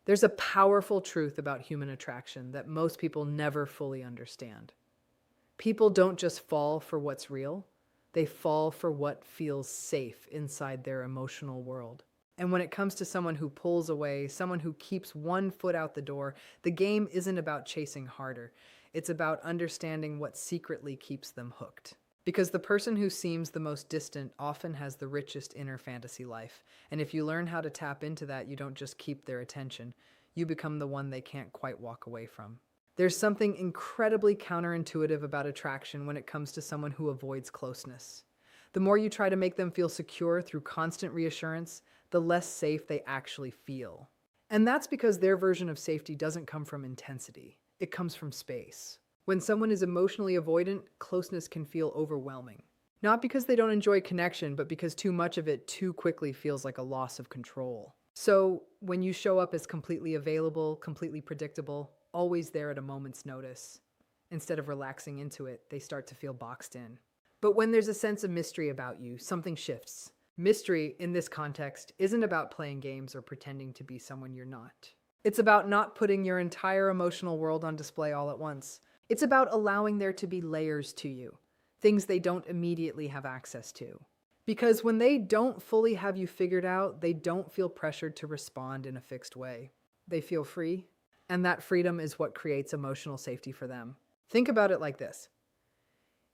There's a powerful truth about human attraction that most people never fully understand. People don't just fall for what's real, they fall for what feels safe inside their emotional world. And when it comes to someone who pulls away, someone who keeps one foot out the door, the game isn't about chasing harder. It's about understanding what secretly keeps them hooked. Because the person who seems the most distant often has the richest inner fantasy life. And if you learn how to tap into that, you don't just keep their attention, you become the one they can't quite walk away from. There's something incredibly counterintuitive about attraction when it comes to someone who avoids closeness. The more you try to make them feel secure through constant reassurance, the less safe they actually feel. And that's because their version of safety doesn't come from intensity, it comes from space. When someone is emotionally avoidant, closeness can feel overwhelming. Not because they don't enjoy connection, but because too much of it too quickly feels like a loss of control. So, when you show up as completely available, completely predictable, always there at a moment's notice, instead of relaxing into it, they start to feel boxed in. But when there's a sense of mystery about you, something shifts. Mystery, in this context, isn't about playing games or pretending to be someone you're not. It's about not putting your entire emotional world on display all at once. It's about allowing there to be layers to you, things they don't immediately have access to. Because when they don't fully have you figured out, they don't feel pressured to respond in a fixed way. They feel free, and that freedom is what creates emotional safety for them. Think about it like this.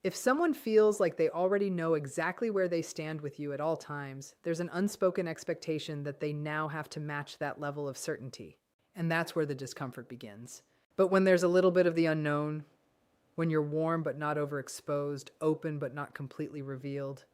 If someone feels like they already know exactly where they stand with you at all times, there's an unspoken expectation that they now have to match that level of certainty. And that's where the discomfort begins. But when there's a little bit of the unknown, when you're warm but not overexposed, open but not completely revealed,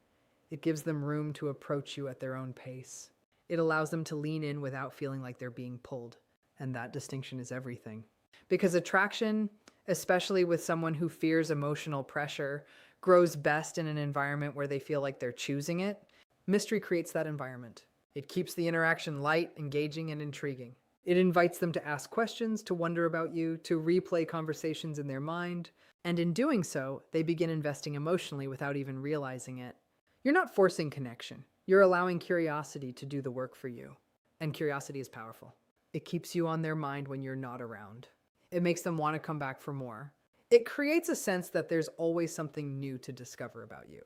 it gives them room to approach you at their own pace. It allows them to lean in without feeling like they're being pulled. And that distinction is everything. Because attraction, especially with someone who fears emotional pressure, grows best in an environment where they feel like they're choosing it. Mystery creates that environment. It keeps the interaction light, engaging, and intriguing. It invites them to ask questions, to wonder about you, to replay conversations in their mind, and in doing so, they begin investing emotionally without even realizing it. You're not forcing connection. You're allowing curiosity to do the work for you. And curiosity is powerful. It keeps you on their mind when you're not around. It makes them want to come back for more. It creates a sense that there's always something new to discover about you.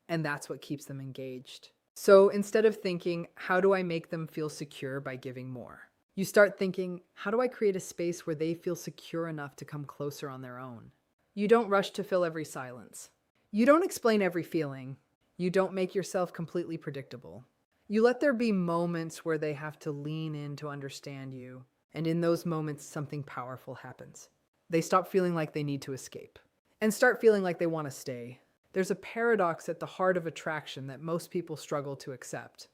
And that's what keeps them engaged. So instead of thinking, how do I make them feel secure by giving more? You start thinking, how do I create a space where they feel secure enough to come closer on their own? You don't rush to fill every silence. You don't explain every feeling. You don't make yourself completely predictable. You let there be moments where they have to lean in to understand you. And in those moments, something powerful happens. They stop feeling like they need to escape and start feeling like they want to stay. There's a paradox at the heart of attraction that most people struggle to accept.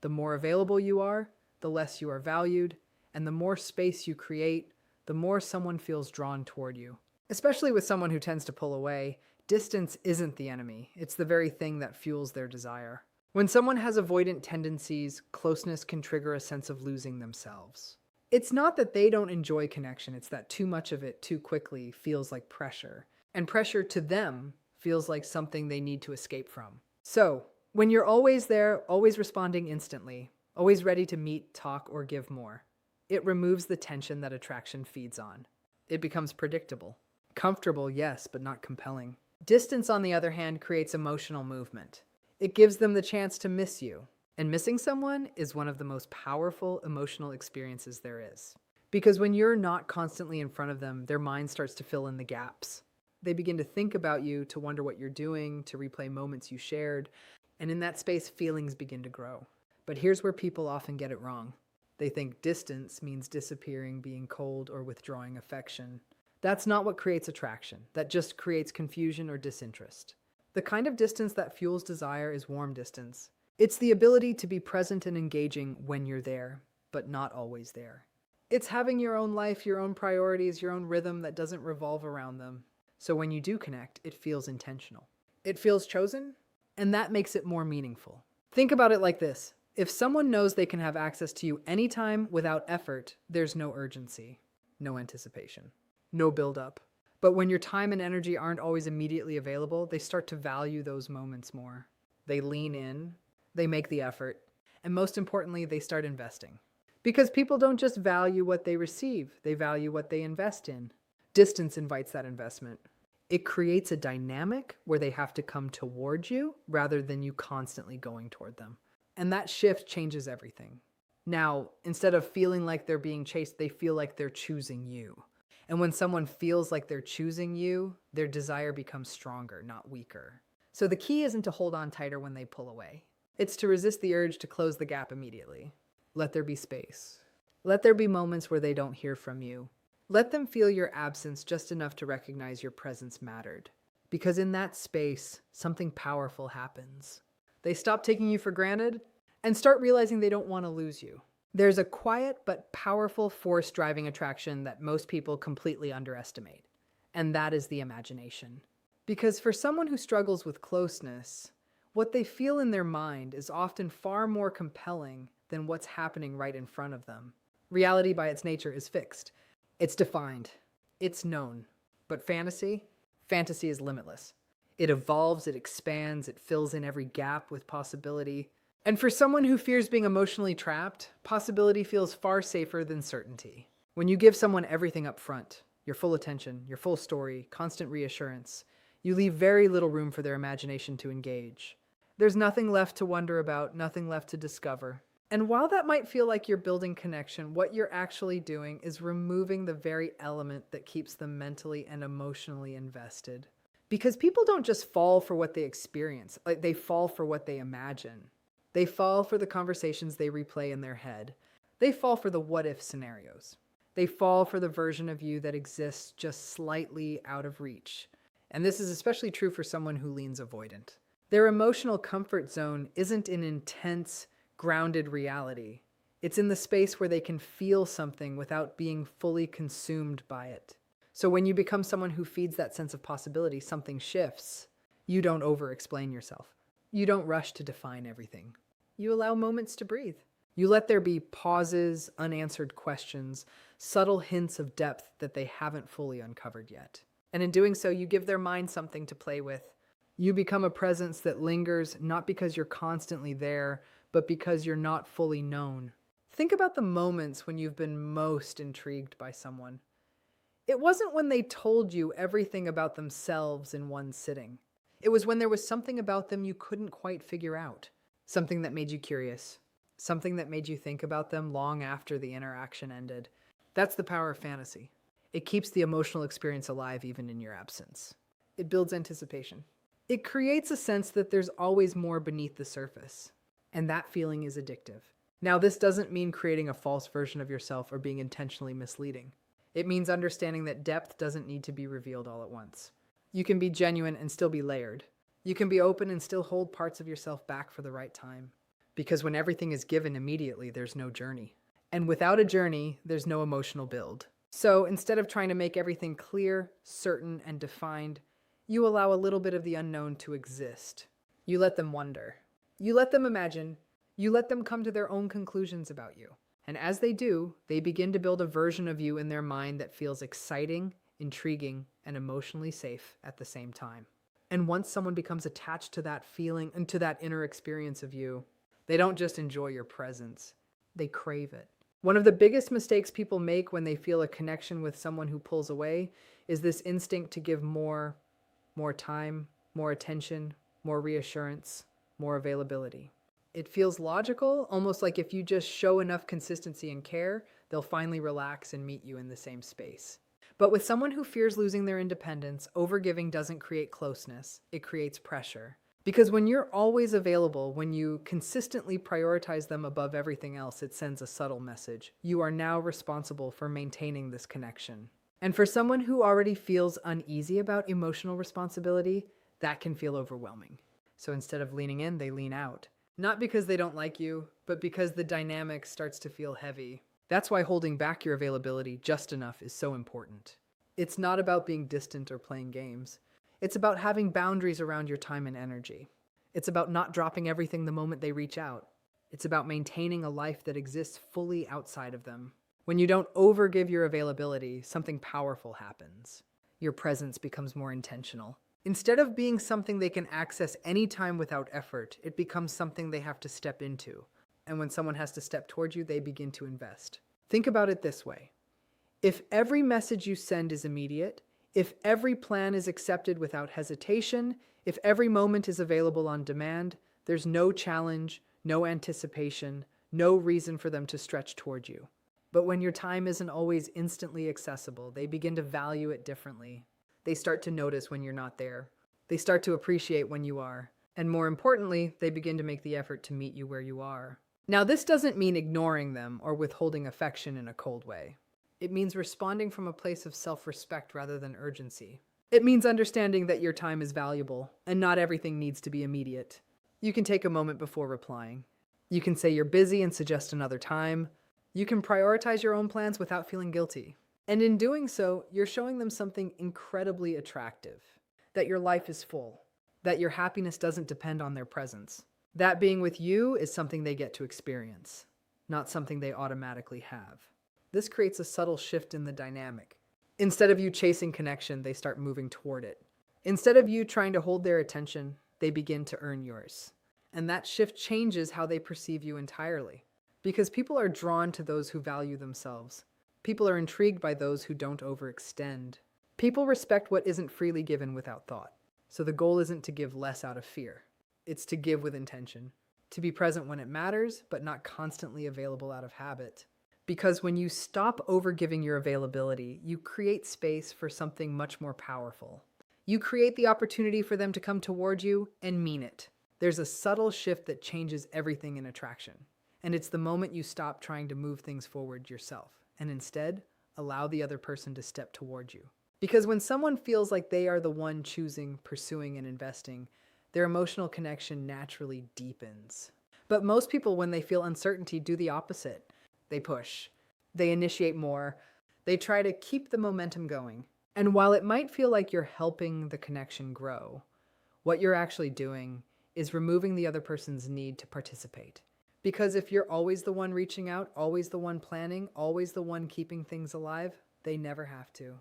The more available you are, the less you are valued, and the more space you create, the more someone feels drawn toward you. Especially with someone who tends to pull away, distance isn't the enemy. It's the very thing that fuels their desire. When someone has avoidant tendencies, closeness can trigger a sense of losing themselves. It's not that they don't enjoy connection, it's that too much of it too quickly feels like pressure. And pressure to them feels like something they need to escape from. So, when you're always there, always responding instantly, always ready to meet, talk, or give more, it removes the tension that attraction feeds on. It becomes predictable. Comfortable, yes, but not compelling. Distance, on the other hand, creates emotional movement. It gives them the chance to miss you. And missing someone is one of the most powerful emotional experiences there is. Because when you're not constantly in front of them, their mind starts to fill in the gaps. They begin to think about you, to wonder what you're doing, to replay moments you shared. And in that space, feelings begin to grow. But here's where people often get it wrong. They think distance means disappearing, being cold, or withdrawing affection. That's not what creates attraction. That just creates confusion or disinterest. The kind of distance that fuels desire is warm distance. It's the ability to be present and engaging when you're there, but not always there. It's having your own life, your own priorities, your own rhythm that doesn't revolve around them. So when you do connect, it feels intentional. It feels chosen, and that makes it more meaningful. Think about it like this. If someone knows they can have access to you anytime without effort, there's no urgency, no anticipation, no build-up. But when your time and energy aren't always immediately available, they start to value those moments more. They lean in, they make the effort, and most importantly, they start investing. Because people don't just value what they receive, they value what they invest in. Distance invites that investment. It creates a dynamic where they have to come toward you rather than you constantly going toward them. And that shift changes everything. Now, instead of feeling like they're being chased, they feel like they're choosing you. And when someone feels like they're choosing you, their desire becomes stronger, not weaker. So the key isn't to hold on tighter when they pull away. It's to resist the urge to close the gap immediately. Let there be space. Let there be moments where they don't hear from you. Let them feel your absence just enough to recognize your presence mattered. Because in that space, something powerful happens. They stop taking you for granted and start realizing they don't want to lose you. There's a quiet but powerful force driving attraction that most people completely underestimate, and that is the imagination. Because for someone who struggles with closeness, what they feel in their mind is often far more compelling than what's happening right in front of them. Reality by its nature is fixed. It's defined. It's known. But fantasy is limitless. It evolves, it expands, it fills in every gap with possibility. And for someone who fears being emotionally trapped, possibility feels far safer than certainty. When you give someone everything up front, your full attention, your full story, constant reassurance, you leave very little room for their imagination to engage. There's nothing left to wonder about, nothing left to discover. And while that might feel like you're building connection, what you're actually doing is removing the very element that keeps them mentally and emotionally invested. Because people don't just fall for what they experience, like they fall for what they imagine. They fall for the conversations they replay in their head. They fall for the what-if scenarios. They fall for the version of you that exists just slightly out of reach. And this is especially true for someone who leans avoidant. Their emotional comfort zone isn't an intense, grounded reality. It's in the space where they can feel something without being fully consumed by it. So when you become someone who feeds that sense of possibility, something shifts. You don't over-explain yourself. You don't rush to define everything. You allow moments to breathe. You let there be pauses, unanswered questions, subtle hints of depth that they haven't fully uncovered yet. And in doing so, you give their mind something to play with. You become a presence that lingers not because you're constantly there, but because you're not fully known. Think about the moments when you've been most intrigued by someone. It wasn't when they told you everything about themselves in one sitting. It was when there was something about them you couldn't quite figure out. Something that made you curious. Something that made you think about them long after the interaction ended. That's the power of fantasy. It keeps the emotional experience alive even in your absence. It builds anticipation. It creates a sense that there's always more beneath the surface. And that feeling is addictive. Now, this doesn't mean creating a false version of yourself or being intentionally misleading. It means understanding that depth doesn't need to be revealed all at once. You can be genuine and still be layered. You can be open and still hold parts of yourself back for the right time. Because when everything is given immediately, there's no journey. And without a journey, there's no emotional build. So instead of trying to make everything clear, certain, and defined, you allow a little bit of the unknown to exist. You let them wonder. You let them imagine. You let them come to their own conclusions about you. And as they do, they begin to build a version of you in their mind that feels exciting, intriguing, and emotionally safe at the same time. And once someone becomes attached to that feeling and to that inner experience of you, they don't just enjoy your presence, they crave it. One of the biggest mistakes people make when they feel a connection with someone who pulls away is this instinct to give more time, more attention, more reassurance, more availability. It feels logical, almost like if you just show enough consistency and care, they'll finally relax and meet you in the same space. But with someone who fears losing their independence, overgiving doesn't create closeness, it creates pressure. Because when you're always available, when you consistently prioritize them above everything else, it sends a subtle message. You are now responsible for maintaining this connection. And for someone who already feels uneasy about emotional responsibility, that can feel overwhelming. So instead of leaning in, they lean out. Not because they don't like you, but because the dynamic starts to feel heavy. That's why holding back your availability just enough is so important. It's not about being distant or playing games. It's about having boundaries around your time and energy. It's about not dropping everything the moment they reach out. It's about maintaining a life that exists fully outside of them. When you don't overgive your availability, something powerful happens. Your presence becomes more intentional. Instead of being something they can access anytime without effort, it becomes something they have to step into. And when someone has to step towards you, they begin to invest. Think about it this way. If every message you send is immediate, if every plan is accepted without hesitation, if every moment is available on demand, there's no challenge, no anticipation, no reason for them to stretch toward you. But when your time isn't always instantly accessible, they begin to value it differently. They start to notice when you're not there. They start to appreciate when you are. And more importantly, they begin to make the effort to meet you where you are. Now, this doesn't mean ignoring them or withholding affection in a cold way. It means responding from a place of self-respect rather than urgency. It means understanding that your time is valuable and not everything needs to be immediate. You can take a moment before replying. You can say you're busy and suggest another time. You can prioritize your own plans without feeling guilty. And in doing so, you're showing them something incredibly attractive. That your life is full. That your happiness doesn't depend on their presence. That being with you is something they get to experience, not something they automatically have. This creates a subtle shift in the dynamic. Instead of you chasing connection, they start moving toward it. Instead of you trying to hold their attention, they begin to earn yours. And that shift changes how they perceive you entirely. Because people are drawn to those who value themselves. People are intrigued by those who don't overextend. People respect what isn't freely given without thought. So the goal isn't to give less out of fear. It's to give with intention. To be present when it matters, but not constantly available out of habit. Because when you stop overgiving your availability, you create space for something much more powerful. You create the opportunity for them to come toward you and mean it. There's a subtle shift that changes everything in attraction. And it's the moment you stop trying to move things forward yourself and instead allow the other person to step toward you. Because when someone feels like they are the one choosing, pursuing, and investing, their emotional connection naturally deepens. But most people, when they feel uncertainty, do the opposite. They push. They initiate more. They try to keep the momentum going. And while it might feel like you're helping the connection grow, what you're actually doing is removing the other person's need to participate. Because if you're always the one reaching out, always the one planning, always the one keeping things alive, they never have to.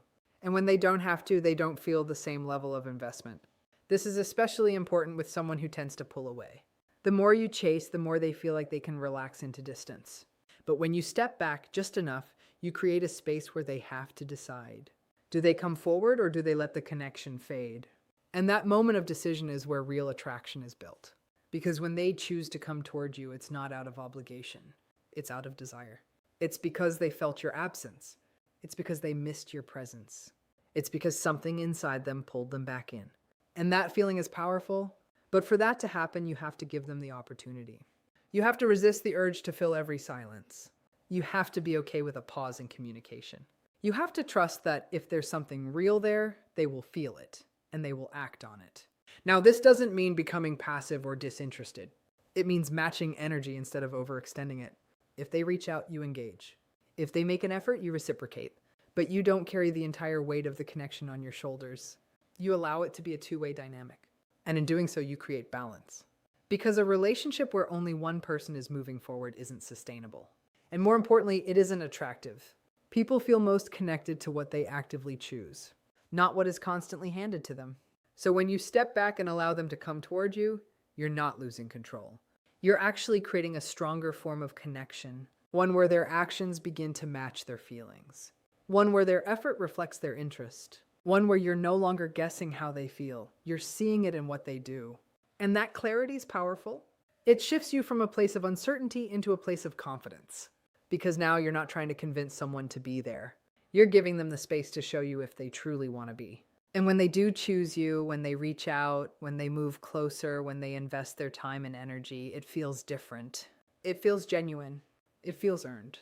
And when they don't have to, they don't feel the same level of investment. This is especially important with someone who tends to pull away. The more you chase, the more they feel like they can relax into distance. But when you step back just enough, you create a space where they have to decide. Do they come forward or do they let the connection fade? And that moment of decision is where real attraction is built. Because when they choose to come toward you, it's not out of obligation. It's out of desire. It's because they felt your absence. It's because they missed your presence. It's because something inside them pulled them back in. And that feeling is powerful, but for that to happen, you have to give them the opportunity. You have to resist the urge to fill every silence. You have to be okay with a pause in communication. You have to trust that if there's something real there, they will feel it, and they will act on it. Now, this doesn't mean becoming passive or disinterested. It means matching energy instead of overextending it. If they reach out, you engage. If they make an effort, you reciprocate. But you don't carry the entire weight of the connection on your shoulders. You allow it to be a two-way dynamic. And in doing so, you create balance. Because a relationship where only one person is moving forward isn't sustainable. And more importantly, it isn't attractive. People feel most connected to what they actively choose, not what is constantly handed to them. So when you step back and allow them to come toward you, you're not losing control. You're actually creating a stronger form of connection, one where their actions begin to match their feelings, one where their effort reflects their interest, one where you're no longer guessing how they feel. You're seeing it in what they do. And that clarity is powerful. It shifts you from a place of uncertainty into a place of confidence. Because now you're not trying to convince someone to be there. You're giving them the space to show you if they truly want to be. And when they do choose you, when they reach out, when they move closer, when they invest their time and energy, it feels different. It feels genuine. It feels earned.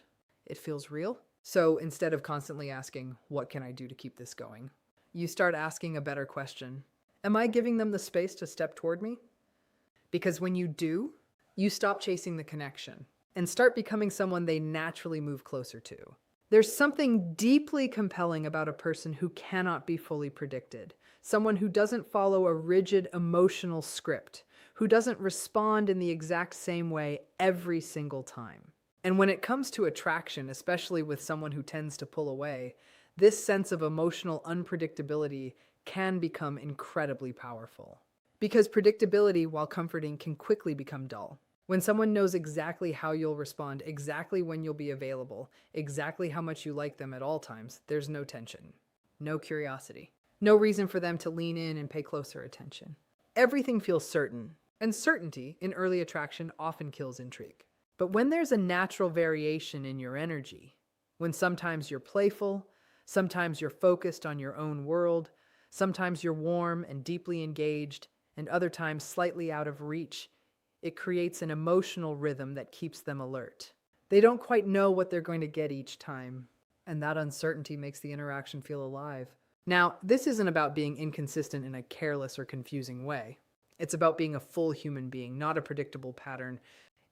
It feels real. So instead of constantly asking, what can I do to keep this going? You start asking a better question. Am I giving them the space to step toward me? Because when you do, you stop chasing the connection and start becoming someone they naturally move closer to. There's something deeply compelling about a person who cannot be fully predicted, someone who doesn't follow a rigid emotional script, who doesn't respond in the exact same way every single time. And when it comes to attraction, especially with someone who tends to pull away, this sense of emotional unpredictability can become incredibly powerful. Because predictability, while comforting, can quickly become dull. When someone knows exactly how you'll respond, exactly when you'll be available, exactly how much you like them at all times, there's no tension, no curiosity, no reason for them to lean in and pay closer attention. Everything feels certain, and certainty in early attraction often kills intrigue. But when there's a natural variation in your energy, when sometimes you're playful, sometimes you're focused on your own world, sometimes you're warm and deeply engaged, and other times slightly out of reach, it creates an emotional rhythm that keeps them alert. They don't quite know what they're going to get each time, and that uncertainty makes the interaction feel alive. Now, this isn't about being inconsistent in a careless or confusing way. It's about being a full human being, not a predictable pattern.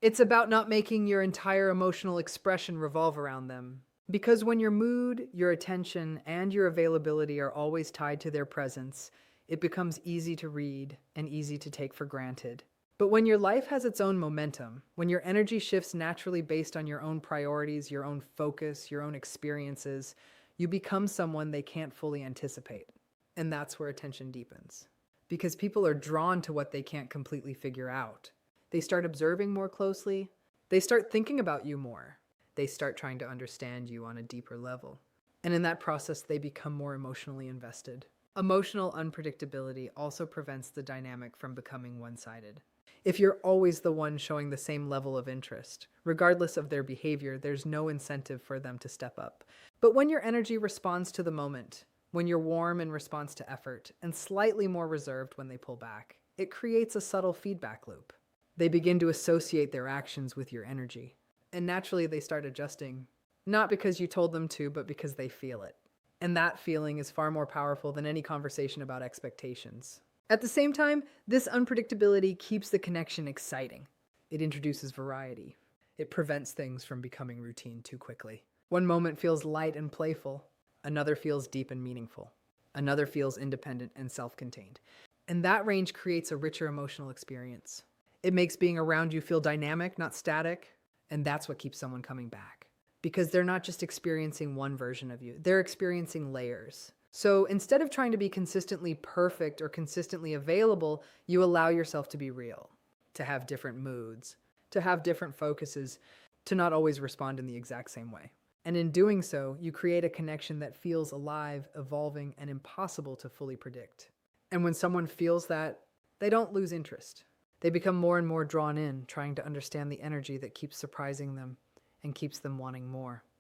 It's about not making your entire emotional expression revolve around them. Because when your mood, your attention, and your availability are always tied to their presence, it becomes easy to read and easy to take for granted. But when your life has its own momentum, when your energy shifts naturally based on your own priorities, your own focus, your own experiences, you become someone they can't fully anticipate. And that's where attention deepens. Because people are drawn to what they can't completely figure out. They start observing more closely. They start thinking about you more. They start trying to understand you on a deeper level. And in that process, they become more emotionally invested. Emotional unpredictability also prevents the dynamic from becoming one-sided. If you're always the one showing the same level of interest, regardless of their behavior, there's no incentive for them to step up. But when your energy responds to the moment, when you're warm in response to effort, and slightly more reserved when they pull back, it creates a subtle feedback loop. They begin to associate their actions with your energy. And naturally, they start adjusting, not because you told them to, but because they feel it. And that feeling is far more powerful than any conversation about expectations. At the same time, this unpredictability keeps the connection exciting. It introduces variety. It prevents things from becoming routine too quickly. One moment feels light and playful. Another feels deep and meaningful. Another feels independent and self-contained. And that range creates a richer emotional experience. It makes being around you feel dynamic, not static. And that's what keeps someone coming back. Because they're not just experiencing one version of you, they're experiencing layers. So instead of trying to be consistently perfect or consistently available, you allow yourself to be real, to have different moods, to have different focuses, to not always respond in the exact same way. And in doing so, you create a connection that feels alive, evolving, and impossible to fully predict. And when someone feels that, they don't lose interest. They become more and more drawn in, trying to understand the energy that keeps surprising them and keeps them wanting more.